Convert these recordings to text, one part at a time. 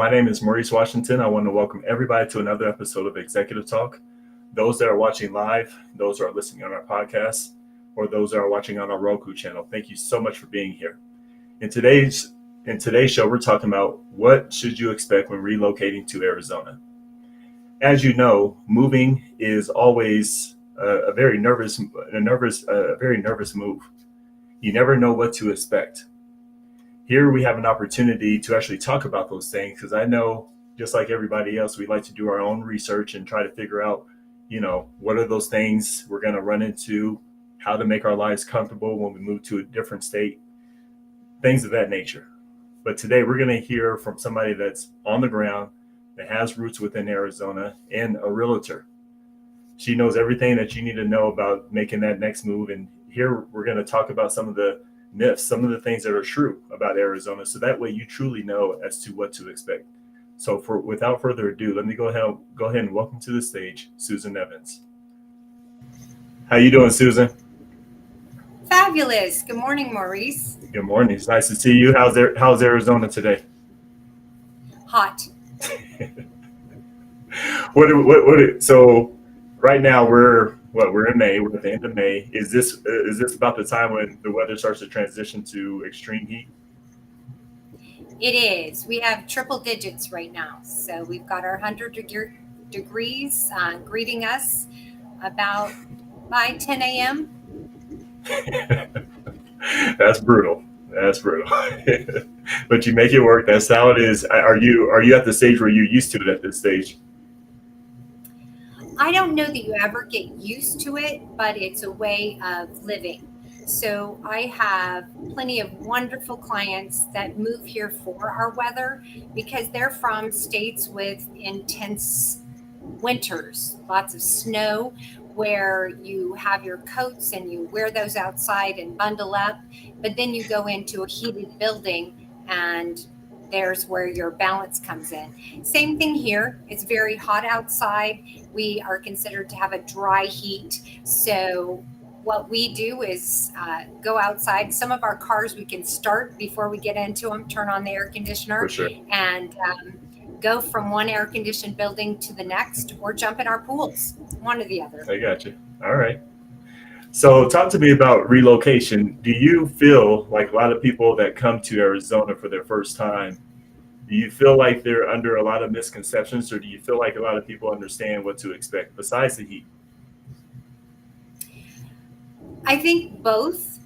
My name is Maurice Washington. I want to welcome everybody to another episode of Executive Talk. Those that are watching live, those that are listening on our podcast, or those that are watching on our Roku channel, thank you so much for being here. In today's show, we're talking about what should you expect when relocating to Arizona. As you know, moving is always a very nervous move. You never know what to expect. Here we have an opportunity to actually talk about those things because I know, just like everybody else, we like to do our own research and try to figure out, what are those things we're going to run into, how to make our lives comfortable when we move to a different state, things of that nature. But today we're going to hear from somebody that's on the ground, that has roots within Arizona, and a realtor. She knows everything that you need to know about making that next move. And here we're going to talk about some of the myths, some of the things that are true about Arizona, so that way you truly know as to what to expect. So without further ado, let me go ahead and welcome to the stage Susan Evans. How you doing, Susan? Fabulous. Good morning, Maurice. Good morning. It's nice to see you. How's Arizona today? Hot. So right now we're in May. We're at the end of May. Is this about the time when the weather starts to transition to extreme heat? It is. We have triple digits right now. So we've got our 100 degrees greeting us about by 10 a.m. That's brutal. But you make it work. That's how it is. Are you at the stage where you're used to it at this stage? I don't know that you ever get used to it, but it's a way of living. So I have plenty of wonderful clients that move here for our weather because they're from states with intense winters, lots of snow, where you have your coats and you wear those outside and bundle up, but then you go into a heated building and there's where your balance comes in. Same thing here. It's very hot outside. We are considered to have a dry heat. So what we do is go outside. Some of our cars we can start before we get into them, turn on the air conditioner, For sure. and go from one air conditioned building to the next, or jump in our pools, one or the other. I got you. All right. So talk to me about relocation. Do you feel like a lot of people that come to Arizona for their first time, do you feel like they're under a lot of misconceptions, or do you feel like a lot of people understand what to expect besides the heat? I think both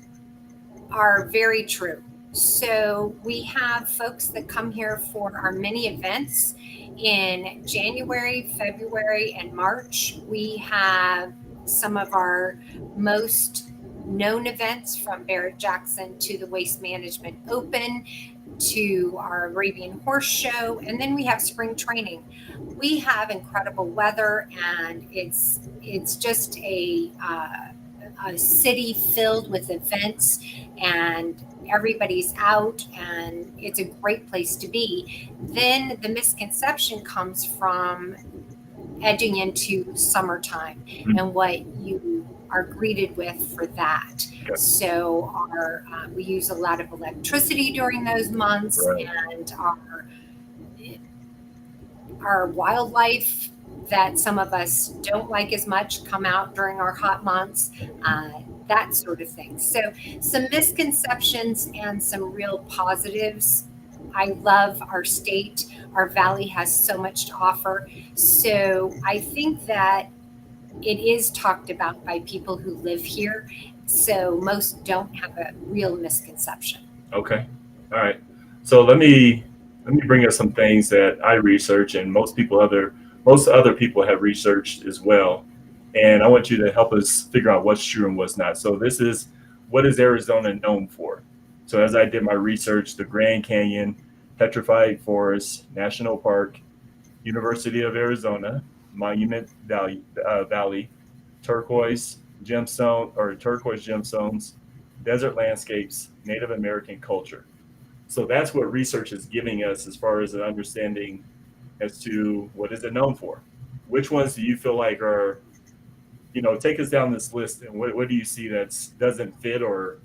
are very true. So we have folks that come here for our mini events in January, February, and March. We have some of our most known events, from Barrett Jackson to the Waste Management Open to our Arabian Horse Show, and then we have spring training. We have incredible weather, and it's just a city filled with events, and everybody's out, and it's a great place to be. Then the misconception comes from edging into summertime and what you are greeted with for that. Okay. So we use a lot of electricity during those months, Right. and our wildlife that some of us don't like as much come out during our hot months, that sort of thing. So some misconceptions and some real positives. I love our state. Our valley has so much to offer. So I think that it is talked about by people who live here. So most don't have a real misconception. Okay. All right. So let me bring up some things that I research, and most other people have researched as well. And I want you to help us figure out what's true and what's not. So this is, what is Arizona known for? So as I did my research, the Grand Canyon, Petrified Forest National Park, University of Arizona, Monument Valley, turquoise gemstones, desert landscapes, Native American culture. So that's what research is giving us as far as an understanding as to what is it known for. Which ones do you feel like are, take us down this list, and what do you see that doesn't fit, or,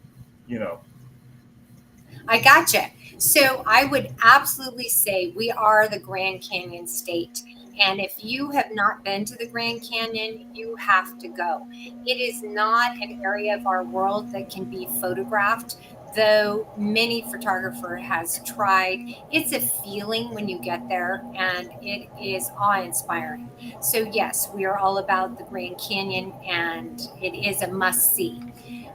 I gotcha. So I would absolutely say we are the Grand Canyon state. And if you have not been to the Grand Canyon, you have to go. It is not an area of our world that can be photographed, though many photographer has tried. It's a feeling when you get there and it is awe-inspiring. So yes, we are all about the Grand Canyon and it is a must see.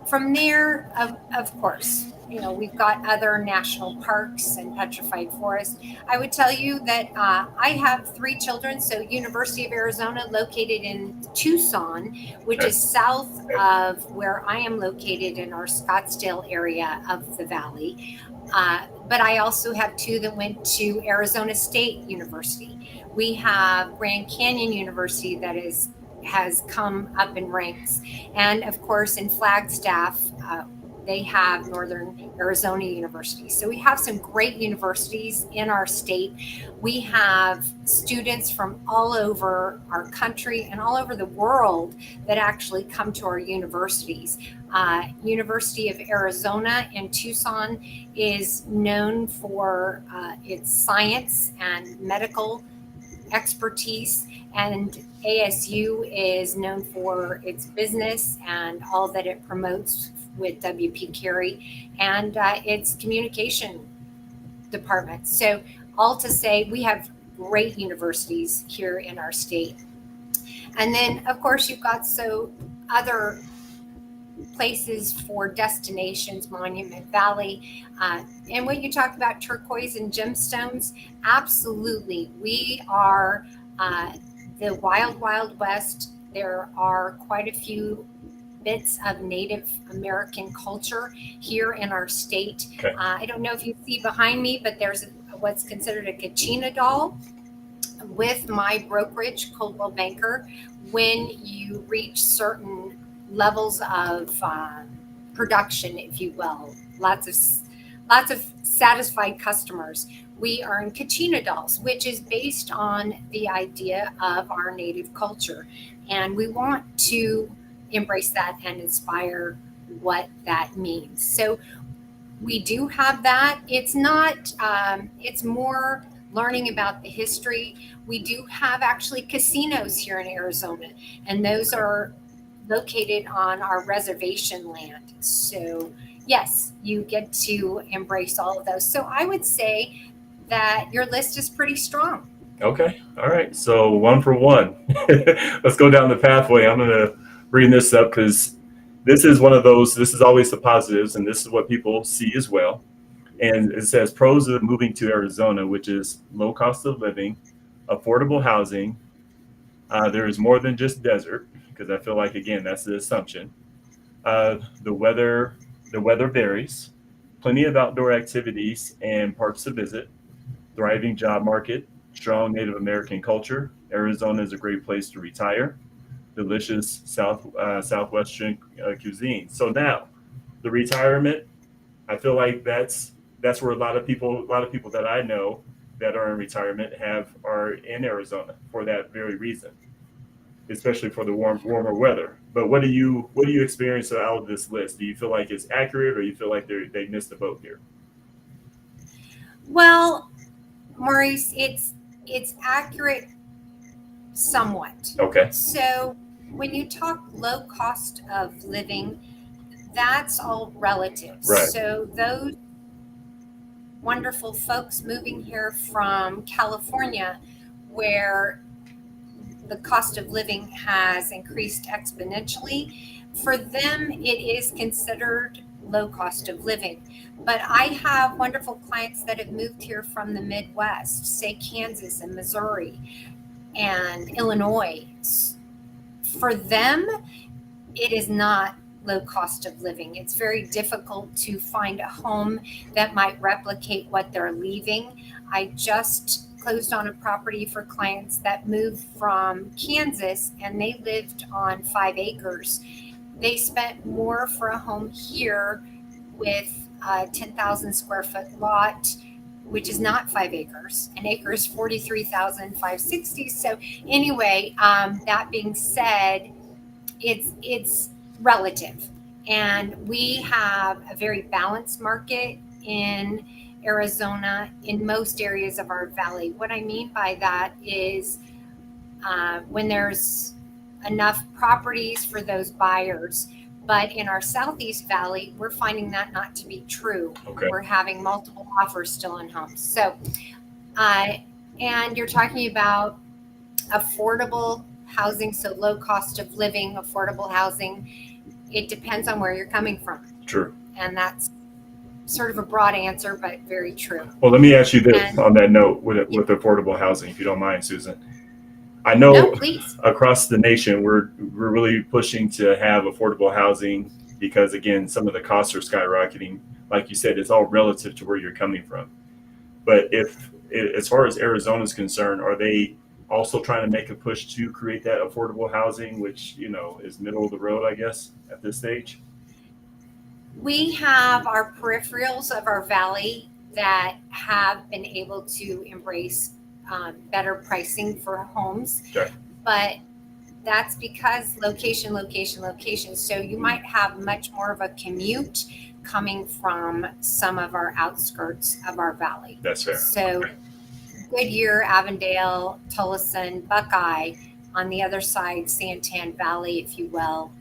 From there, of course, we've got other national parks and petrified forests. I would tell you that I have three children. So University of Arizona, located in Tucson, which Okay. is south of where I am located in our Scottsdale area of the valley. But I also have two that went to Arizona State University. We have Grand Canyon University that has come up in ranks, and of course in Flagstaff, they have Northern Arizona University. So we have some great universities in our state. We have students from all over our country and all over the world that actually come to our universities. University of Arizona in Tucson is known for its science and medical expertise, and ASU is known for its business and all that it promotes with WP Carey and its communication department. So, all to say, we have great universities here in our state. And then, of course, you've got other places for destinations, Monument Valley. And when you talk about turquoise and gemstones, absolutely. We are the wild, wild west. There are quite a few bits of Native American culture here in our state. Okay. I don't know if you see behind me, but there's what's considered a Kachina doll with my brokerage, Coldwell Banker. When you reach certain levels of production, if you will, lots of satisfied customers, we earn Kachina dolls, which is based on the idea of our native culture, and we want to embrace that and inspire what that means. So we do have that. It's not. It's more learning about the history. We do have actually casinos here in Arizona, and those are located on our reservation land. So, yes, you get to embrace all of those. So, I would say that your list is pretty strong. Okay. All right. So one for one. Let's go down the pathway. I'm going to bring this up because this is one of those, this is always the positives, and this is what people see as well. And it says pros of moving to Arizona, which is low cost of living, affordable housing. There is more than just desert, because I feel like, again, that's the assumption. The weather, the weather varies. Plenty of outdoor activities and parks to visit. Thriving job market, strong Native American culture. Arizona is a great place to retire. Delicious southwestern cuisine. So now, the retirement, I feel like that's where a lot of people that I know that are in retirement are in Arizona for that very reason, especially for the warmer weather. But what do you experience out of this list? Do you feel like it's accurate, or you feel like they missed the boat here? Well, Maurice, it's accurate somewhat. Okay. So, when you talk low cost of living, that's all relative. Right. So, those wonderful folks moving here from California, where the cost of living has increased exponentially, for them it is considered low cost of living. But I have wonderful clients that have moved here from the Midwest, say Kansas and Missouri and Illinois. For them, it is not low cost of living. It's very difficult to find a home that might replicate what they're leaving. I just closed on a property for clients that moved from Kansas and they lived on 5 acres. They spent more for a home here with a 10,000 square foot lot, which is not 5 acres. An acre is 43,560. So anyway, that being said, it's relative, and we have a very balanced market. in Arizona in most areas of our valley. What I mean by that is when there's enough properties for those buyers. But in our Southeast Valley, we're finding that not to be true. Okay. We're having multiple offers still on homes. So, and you're talking about affordable housing, so low cost of living, affordable housing. It depends on where you're coming from. True. And that's sort of a broad answer, but very true. Well, let me ask you this on that note with affordable housing, if you don't mind, Susan. I know No, please. Across the nation, we're really pushing to have affordable housing because, again, some of the costs are skyrocketing. Like you said, it's all relative to where you're coming from. But as far as Arizona is concerned, are they also trying to make a push to create that affordable housing, which, is middle of the road, I guess, at this stage? We have our peripherals of our valley that have been able to embrace better pricing for homes. Okay. But that's because location. So you might have much more of a commute coming from some of our outskirts of our valley. That's fair. So okay. Goodyear, Avondale, Tullison, Buckeye, on the other side, Santan Valley, if you will.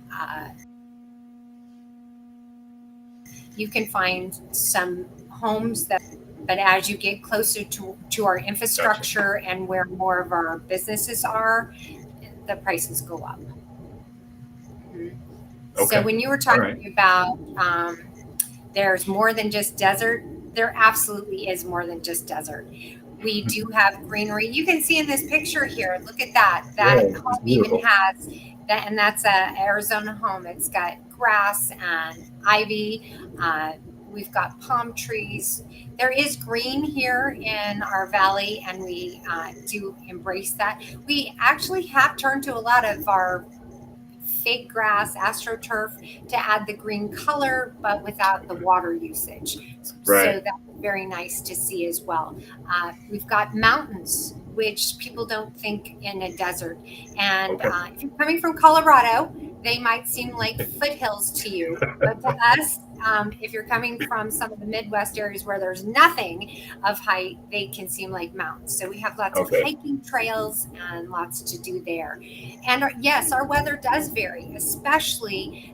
You can find some homes but as you get closer to our infrastructure and where more of our businesses are, the prices go up. Mm-hmm. Okay. So when you were talking about there's more than just desert, there absolutely is more than just desert. We do have greenery. You can see in this picture here, look at that. That home even has that, and that's a Arizona home. It's got grass and ivy. We've got palm trees. There is green here in our valley, and we do embrace that. We actually have turned to a lot of our fake grass, astroturf, to add the green color, but without the water usage. Right. So that's very nice to see as well. We've got mountains, which people don't think in a desert. And if you're coming from Colorado, they might seem like foothills to you. But to us, if you're coming from some of the Midwest areas where there's nothing of height, they can seem like mountains. So we have lots of hiking trails and lots to do there. And yes, our weather does vary, especially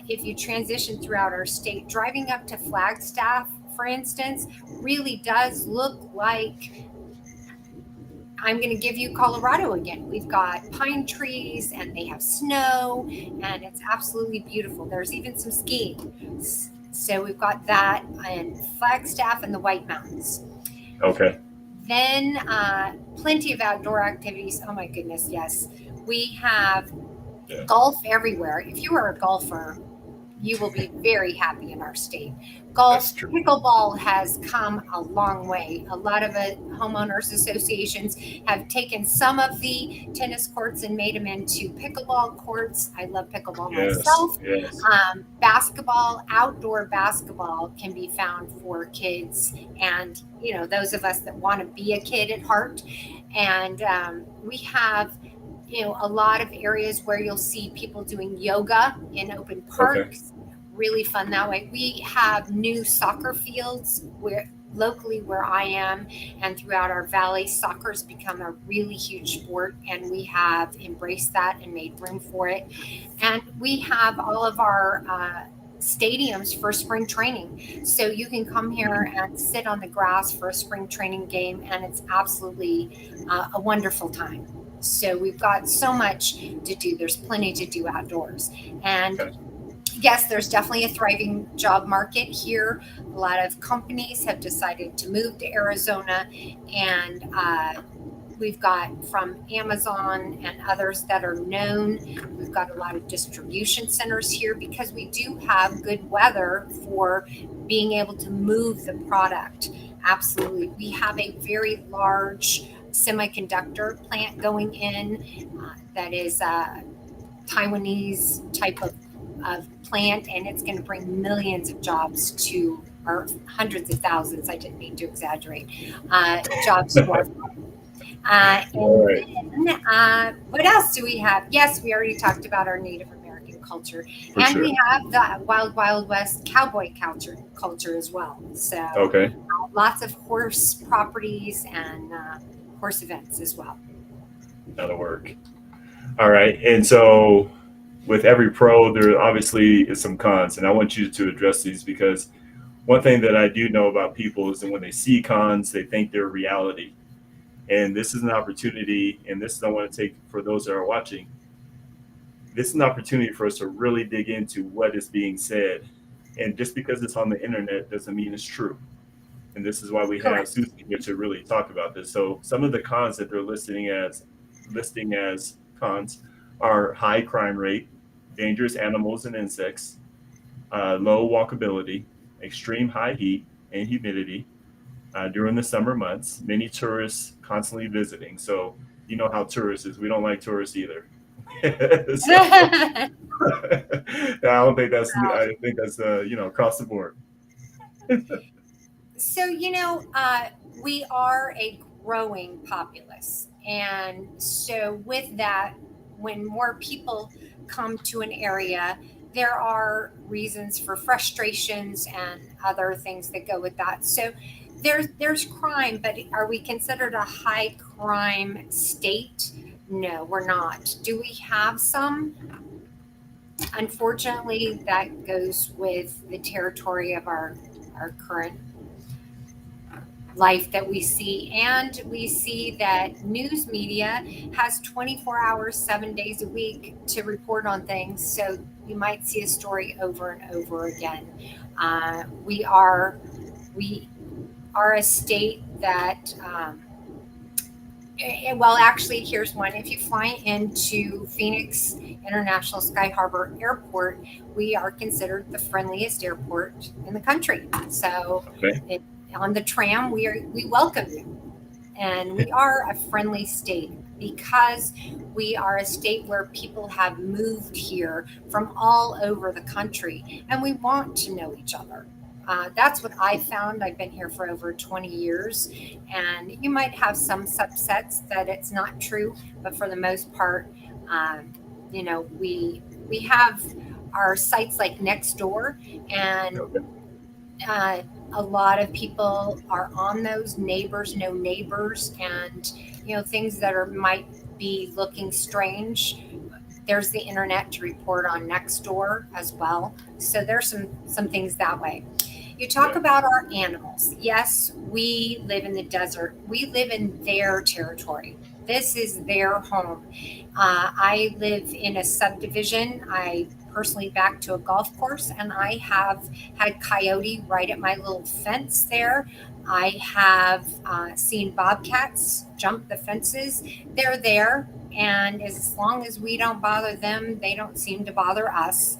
if you transition throughout our state. Driving up to Flagstaff, for instance, really does look like, I'm going to give you Colorado again. We've got pine trees and they have snow and it's absolutely beautiful. There's even some skiing. So we've got that in Flagstaff and the White Mountains. Okay. Then plenty of outdoor activities. Oh my goodness, yes. We have golf everywhere. If you are a golfer, you will be very happy in our state. Golf, pickleball has come a long way. A lot of homeowners associations have taken some of the tennis courts and made them into pickleball courts. I love pickleball myself. Yes. Basketball, outdoor basketball can be found for kids and, those of us that want to be a kid at heart. And we have a lot of areas where you'll see people doing yoga in open parks. Really fun that way. We have new soccer fields locally where I am and throughout our valley. Soccer's become a really huge sport, and we have embraced that and made room for it. And we have all of our stadiums for spring training. So you can come here and sit on the grass for a spring training game, and it's absolutely a wonderful time. So we've got so much to do. There's plenty to do outdoors. And yes, there's definitely a thriving job market here. A lot of companies have decided to move to Arizona, and we've got from Amazon and others that are known. We've got a lot of distribution centers here because we do have good weather for being able to move the product. Absolutely. We have a very large semiconductor plant going in that is a Taiwanese type of plant, and it's going to bring millions of jobs to, or hundreds of thousands, I didn't mean to exaggerate, jobs to our farm. Then, what else do we have? Yes, we already talked about our Native American culture. For And sure. we have the Wild West cowboy culture as well. So Okay. lots of horse properties and horse events as well. That'll work. All right. And so with every pro, there obviously is some cons, and I want you to address these because one thing that I do know about people is that when they see cons, they think they're reality. And this is an opportunity, and this is I want to take for those that are watching. This is an opportunity for us to really dig into what is being said. And just because it's on the internet doesn't mean it's true. And this is why we have Correct. Susan here to really talk about this. So some of the cons that they're listing as cons are high crime rate, dangerous animals and insects, low walkability, extreme high heat and humidity during the summer months, many tourists constantly visiting. So you know how tourists is. We don't like tourists either. So I don't think that's. I think that's across the board. So, we are a growing populace. And so, with that, when more people come to an area, there are reasons for frustrations and other things that go with that. So, there's crime, but are we considered a high crime state? No, we're not. Do we have some? Unfortunately, that goes with the territory of our current life that we see. And we see that news media has 24 hours, 7 days a week to report on things. So you might see a story over and over again. We are a state that, well, actually, here's one. If you fly into Phoenix International Sky Harbor Airport, we are considered the friendliest airport in the country. So Okay. it, on the tram, we welcome you, and we are a friendly state because we are a state where people have moved here from all over the country, and we want to know each other. That's what I found. I've been here for over 20 years, and you might have some subsets that it's not true, but for the most part, we have our sites like Nextdoor, and Okay. uh, a lot of people are on those neighbors, no neighbors, and things that are might be looking strange. There's the internet to report on next door as well. So there's some things that way. You talk Yeah. about our animals. Yes, we live in the desert. We live in their territory. This is their home. I live in a subdivision. I personally back to a golf course, and I have had coyote right at my little fence there. I have seen bobcats jump the fences. They're there, and as long as we don't bother them, they don't seem to bother us.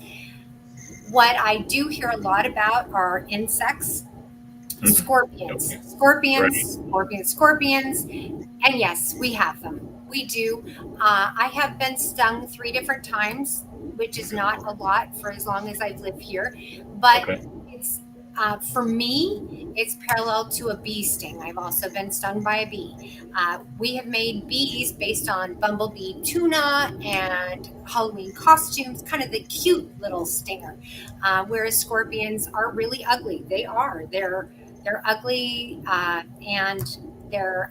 What I do hear a lot about are insects, Mhm. scorpions, Okay. Right. scorpions, scorpions, scorpions. And yes, we have them. We do. I have been stung 3 different times, which is not a lot for as long as I've lived here. But Okay. it's for me, it's parallel to a bee sting. I've also been stung by a bee. We have made bees based on bumblebee tuna and Halloween costumes, kind of the cute little stinger. Whereas scorpions are really ugly. They are. They're ugly, and they're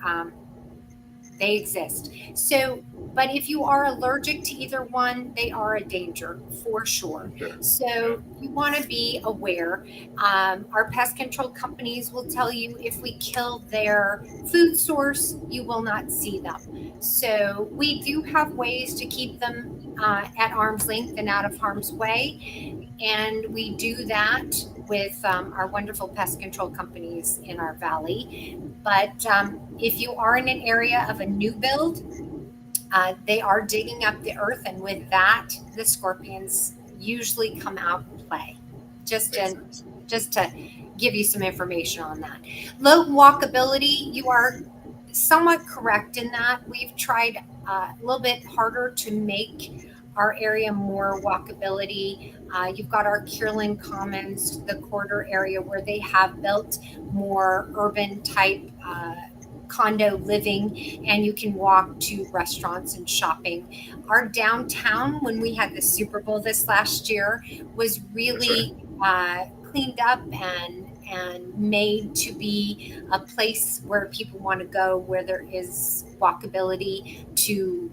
they exist. So, but if you are allergic to either one, they are a danger for sure. Sure. Yeah. So you want to be aware. Our pest control companies will tell you if we kill their food source, you will not see them. So we do have ways to keep them at arm's length and out of harm's way. And we do that with our wonderful pest control companies in our valley. But if you are in an area of a new build, they are digging up the earth, and with that, the scorpions usually come out and play. Just Makes to, sense. just to give you some information on that. Low walkability, you are somewhat correct in that. We've tried a little bit harder to make our area more walkability. You've got our Kierland Commons, the corridor area where they have built more urban type condo living, and you can walk to restaurants and shopping. Our downtown, when we had the Super Bowl this last year, was really cleaned up and made to be a place where people want to go, where there is walkability to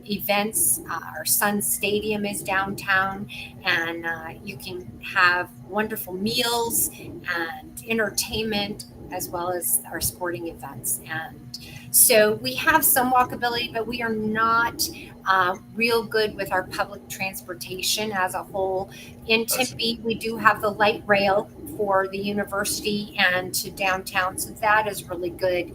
events. Our Sun Stadium is downtown, and you can have wonderful meals and entertainment as well as our sporting events. And so we have some walkability, but we are not real good with our public transportation as a whole. In Tempe, we do have the light rail for the university and to downtown, so that is really good.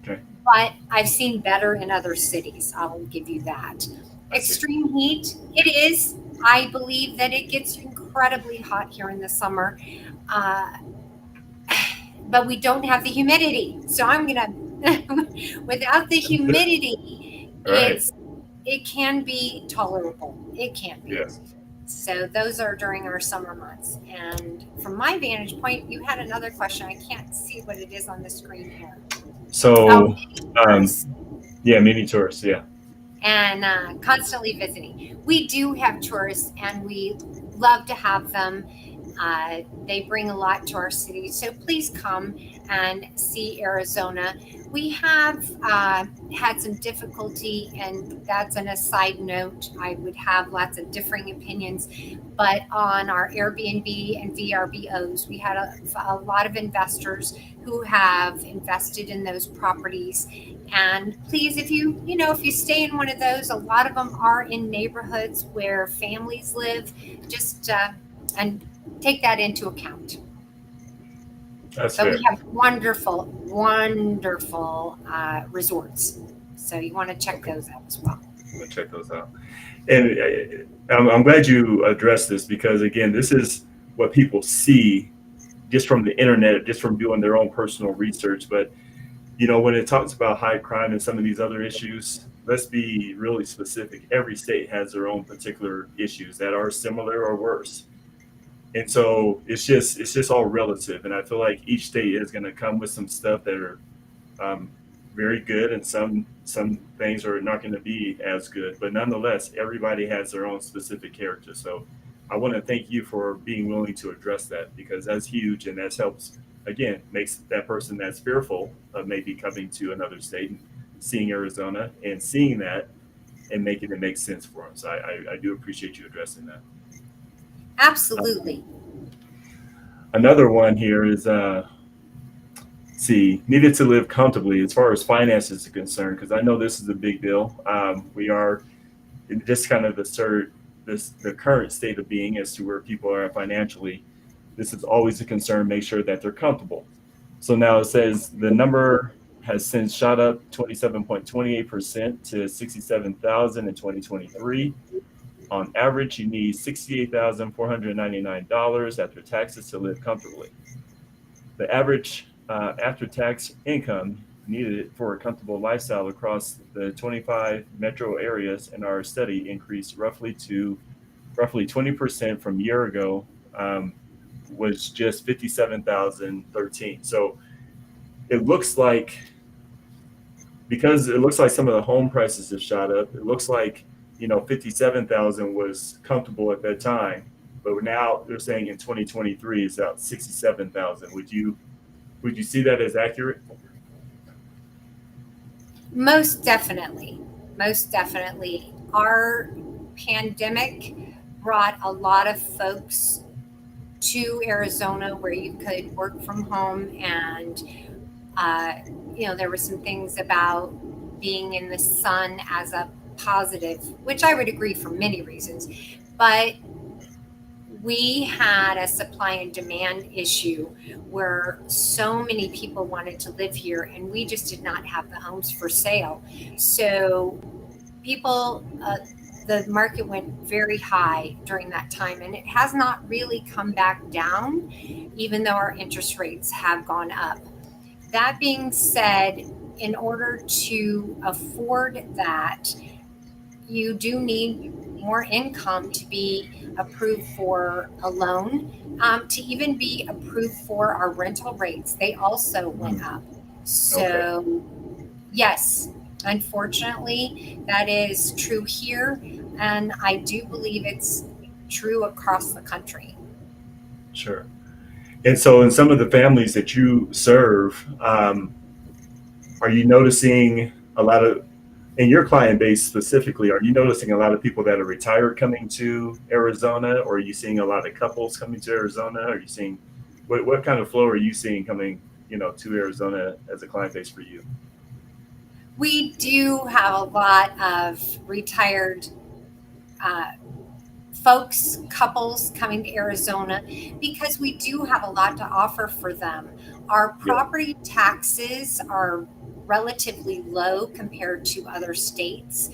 Okay. But I've seen better in other cities. I'll give you that. Extreme heat, it is. I believe that it gets incredibly hot here in the summer, but we don't have the humidity. So I'm gonna, without the humidity, Right. it can be tolerable. It can be. Yes. So those are during our summer months. And from my vantage point, you had another question. I can't see what it is on the screen here. So, Tourists. yeah, mini tourists, yeah. And constantly visiting. We do have tourists, and we love to have them. They bring a lot to our city. So please come and see Arizona. We have had some difficulty, and that's an aside note. I would have lots of differing opinions, but on our Airbnb and VRBOs, we had a lot of investors who have invested in those properties. And please, if you stay in one of those, a lot of them are in neighborhoods where families live. Just and take that into account. That's But fair. we have wonderful, wonderful resorts. So you want to check those out as well. I'm gonna check those out. And I'm glad you addressed this because, again, this is what people see just from the internet, just from doing their own personal research. But, when it talks about high crime and some of these other issues, let's be really specific. Every state has their own particular issues that are similar or worse. And so it's just all relative. And I feel like each state is going to come with some stuff that are um, very good, and some things are not going to be as good. But nonetheless, everybody has their own specific character. So I want to thank you for being willing to address that because that's huge, and that helps. Again, makes that person that's fearful of maybe coming to another state and seeing Arizona and seeing that and making it make sense for them. So I do appreciate you addressing that. Absolutely. Another one here is see, needed to live comfortably as far as finances are concerned, because I know this is a big deal. We are in just kind of the current state of being as to where people are financially. This is always a concern. Make sure that they're comfortable. So now it says the number has since shot up 27.28% to 67,000 in 2023. On average, you need $68,499 after taxes to live comfortably. The average after-tax income needed for a comfortable lifestyle across the 25 metro areas in our study increased roughly 20% from a year ago, was just 57,013. So it looks like, because it looks like some of the home prices have shot up, it looks like 57,000 was comfortable at that time, but now they're saying in 2023 it's out 67,000. Would you see that as accurate? Most definitely. Most definitely. Our pandemic brought a lot of folks to Arizona where you could work from home, and there were some things about being in the sun as a positive, which I would agree for many reasons, but we had a supply and demand issue where so many people wanted to live here, and we just did not have the homes for sale. So the market went very high during that time, and it has not really come back down, even though our interest rates have gone up. That being said, in order to afford that, you do need more income to be approved for a loan, to even be approved for our rental rates. They also went up. So Yes, unfortunately, that is true here, and I do believe it's true across the country. Sure. And so, in some of the families that you serve, are you noticing a lot of, in your client base specifically, are you noticing a lot of people that are retired coming to Arizona, or are you seeing a lot of couples coming to Arizona? Are you seeing what kind of flow are you seeing coming, to Arizona as a client base for you? We do have a lot of retired uh, folks, couples coming to Arizona because we do have a lot to offer for them. Our Yeah. property taxes are relatively low compared to other states,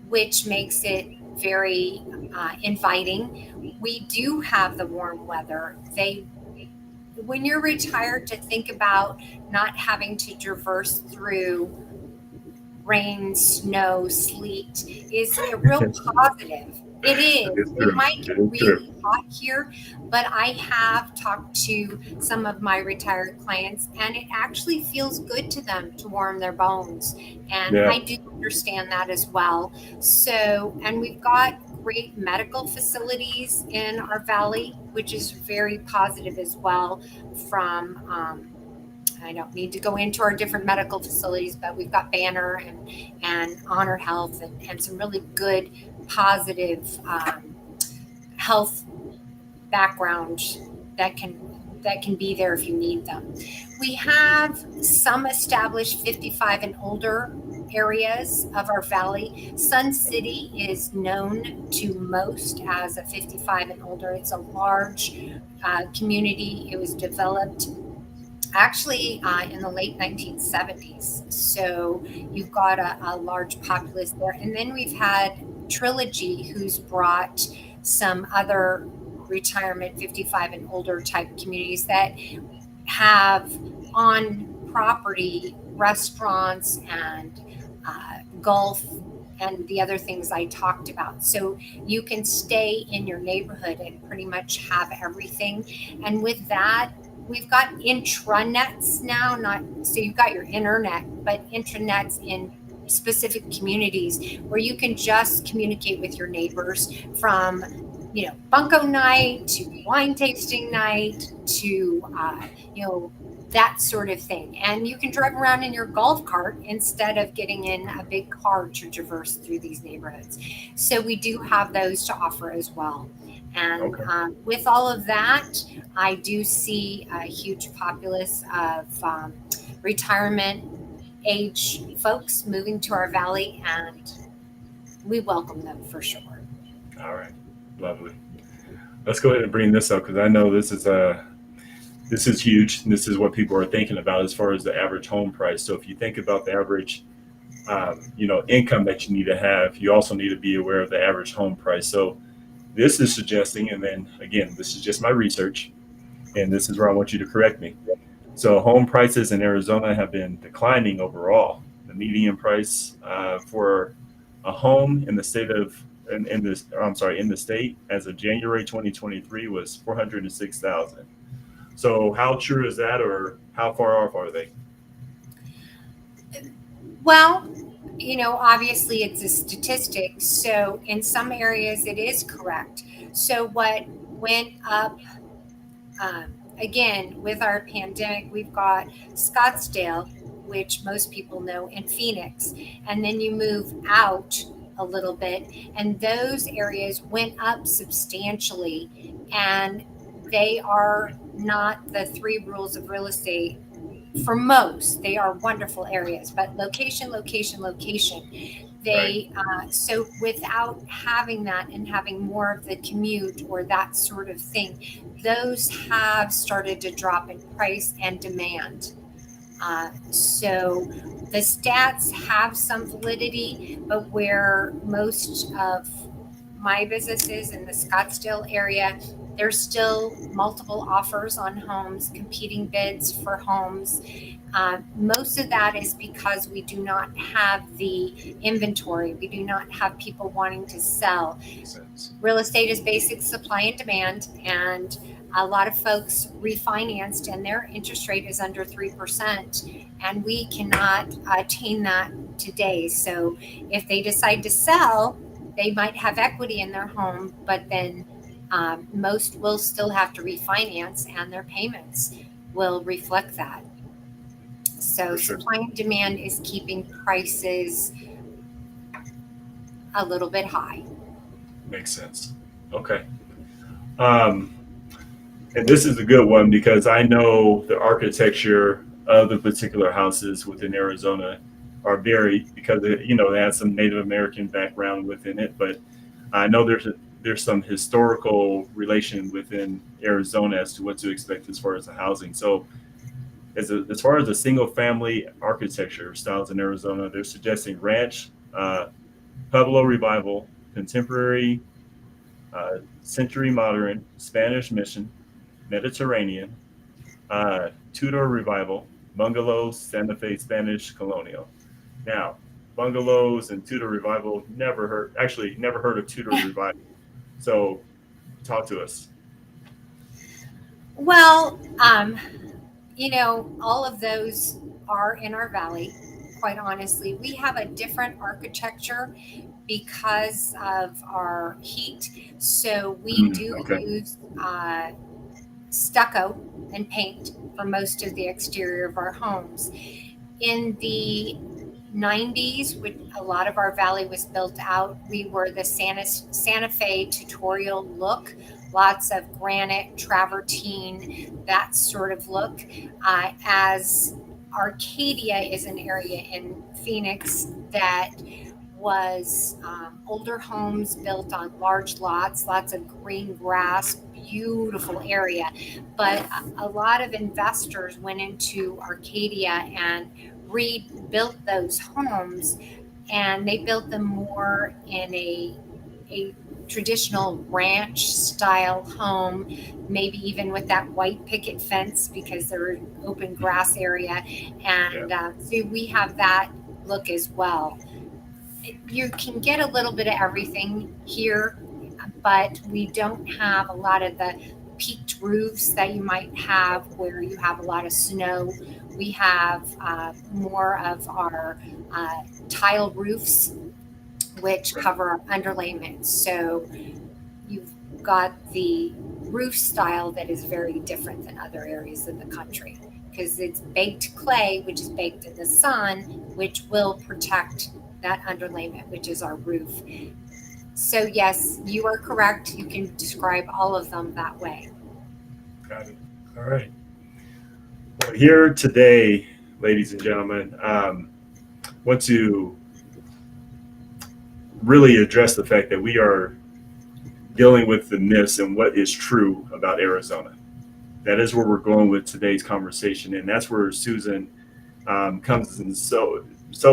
which makes it very inviting. We do have the warm weather. When you're retired, to think about not having to traverse through rain, snow, sleet is a real positive. It is. It is It true. might get It is true. really hot here, but I have talked to some of my retired clients, and it actually feels good to them to warm their bones. And Yeah. I do understand that as well. So, and we've got great medical facilities in our valley, which is very positive as well from I don't need to go into our different medical facilities, but we've got Banner and Honor Health and some really good positive health backgrounds that can that can be there if you need them. We have some established 55 and older areas of our valley. Sun City is known to most as a 55 and older. It's a large community. It was developed actually in the late 1970s. So you've got a large populace there. And then we've had Trilogy, who's brought some other retirement 55 and older type communities that have on property restaurants and golf and the other things I talked about. So you can stay in your neighborhood and pretty much have everything. And with that, we've got intranets now, not so you've got your internet, but intranets in specific communities where you can just communicate with your neighbors from bunko night to wine tasting night to that sort of thing. And you can drive around in your golf cart instead of getting in a big car to traverse through these neighborhoods. So we do have those to offer as well. And Okay. with all of that, I do see a huge populace of retirement age folks moving to our valley, and we welcome them for sure. All right. Lovely. Let's go ahead and bring this up because I know this is huge. And this is what people are thinking about as far as the average home price. So if you think about the average, income that you need to have, you also need to be aware of the average home price. So this is suggesting, and then again, this is just my research, and this is where I want you to correct me. So home prices in Arizona have been declining overall. The median price for a home in the state of in this I'm sorry in the state as of January 2023 was 406,000. So how true is that, or how far off are they? Well, obviously it's a statistic. So in some areas it is correct. So what went up, um, again, with our pandemic, we've got Scottsdale, which most people know, and Phoenix. And then you move out a little bit, and those areas went up substantially. And they are not the three rules of real estate for most. They are wonderful areas, but location, location, location. Right. So without having that and having more of the commute or that sort of thing, those have started to drop in price and demand. So the stats have some validity, but where most of my business is in the Scottsdale area, there's still multiple offers on homes, competing bids for homes. Most of that is because we do not have the inventory. We do not have people wanting to sell. Makes sense. Real estate is basic supply and demand, and A lot of folks refinanced and their interest rate is under 3%, and we cannot attain that today. So if they decide to sell, they might have equity in their home, but then most will still have to refinance, and their payments will reflect that. So For sure. supply and demand is keeping prices a little bit high. Makes sense. Okay. Um, and this is a good one because I know the architecture of the particular houses within Arizona are varied because they have some Native American background within it, but I know there's some historical relation within Arizona as to what to expect as far as the housing. So as far as the single family architecture styles in Arizona, they're suggesting ranch, Pueblo revival, contemporary, century modern, Spanish mission, Mediterranean, Tudor revival, bungalows, Santa Fe Spanish colonial. Now, bungalows and Tudor revival, never heard of Tudor revival. So talk to us. Well, all of those are in our valley. Quite honestly, we have a different architecture because of our heat. So we do Okay. use stucco and paint for most of the exterior of our homes. In the 90s, when a lot of our valley was built out, we were the Santa Fe tutorial look, lots of granite, travertine, that sort of look. As Arcadia is an area in Phoenix that was older homes built on large lots, lots of green grass, beautiful area. But a lot of investors went into Arcadia and rebuilt those homes, and they built them more in a traditional ranch style home, maybe even with that white picket fence because they're an open grass area. Yeah. And so we have that look as well. You can get a little bit of everything here, but we don't have a lot of the peaked roofs that you might have where you have a lot of snow. We have more of our tile roofs, which Right. cover our underlayment. So you've got the roof style that is very different than other areas of the country because it's baked clay, which is baked in the sun, which will protect that underlayment, which is our roof. So, yes, you are correct. You can describe all of them that way. Got it. All right. Well, here today, ladies and gentlemen, want to really address the fact that we are dealing with the myths and what is true about Arizona. That is where we're going with today's conversation, and that's where Susan comes in so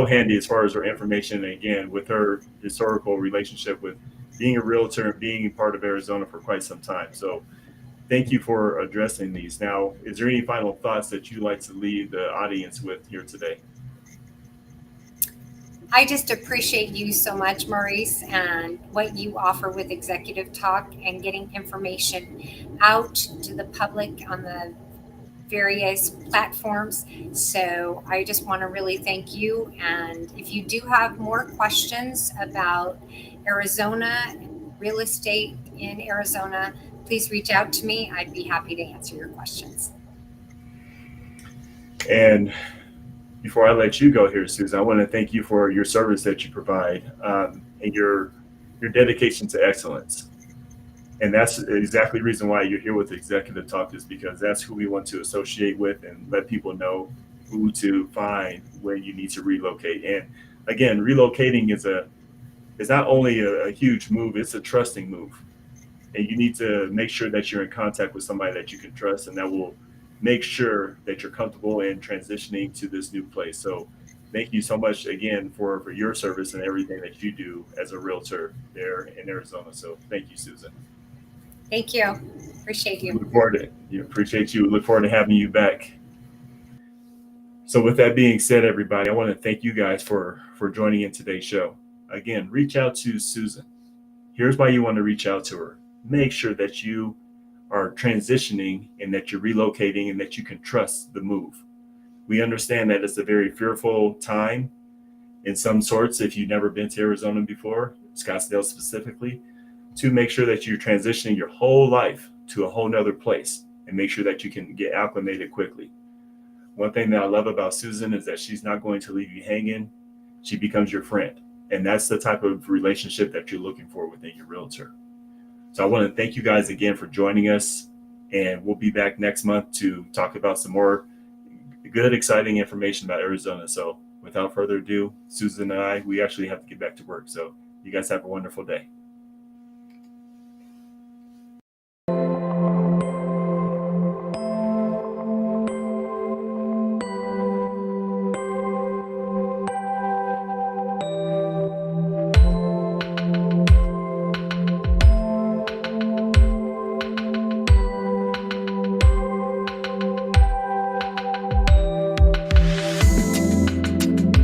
handy as far as her information. And again, with her historical relationship with being a realtor and being part of Arizona for quite some time. So thank you for addressing these. Now, is there any final thoughts that you'd like to leave the audience with here today? I just appreciate you so much, Maurice, and what you offer with Executive Talk and getting information out to the public on the various platforms. So I just want to really thank you. And if you do have more questions about Arizona, real estate in Arizona, please reach out to me. I'd be happy to answer your questions. And before I let you go here, Susan, I want to thank you for your service that you provide and your dedication to excellence. And that's exactly the reason why you're here with Executive Talk is because that's who we want to associate with and let people know who to find when you need to relocate. And again, relocating is not only a huge move, it's a trusting move. And you need to make sure that you're in contact with somebody that you can trust and that will make sure that you're comfortable in transitioning to this new place. So thank you so much again for your service and everything that you do as a realtor there in Arizona. So thank you, Susan. Thank you. Appreciate We you. look forward to you. Appreciate you. Look forward to having you back. So with that being said, everybody, I want to thank you guys for joining in today's show. Again, reach out to Susan. Here's why you want to reach out to her. Make sure that you are transitioning and that you're relocating and that you can trust the move. We understand that it's a very fearful time in some sorts if you've never been to Arizona before, Scottsdale specifically, to make sure that you're transitioning your whole life to a whole nother place and make sure that you can get acclimated quickly. One thing that I love about Susan is that she's not going to leave you hanging. She becomes your friend. And that's the type of relationship that you're looking for within your realtor. So I want to thank you guys again for joining us. And we'll be back next month to talk about some more good, exciting information about Arizona. So without further ado, Susan and I, we actually have to get back to work. So you guys have a wonderful day.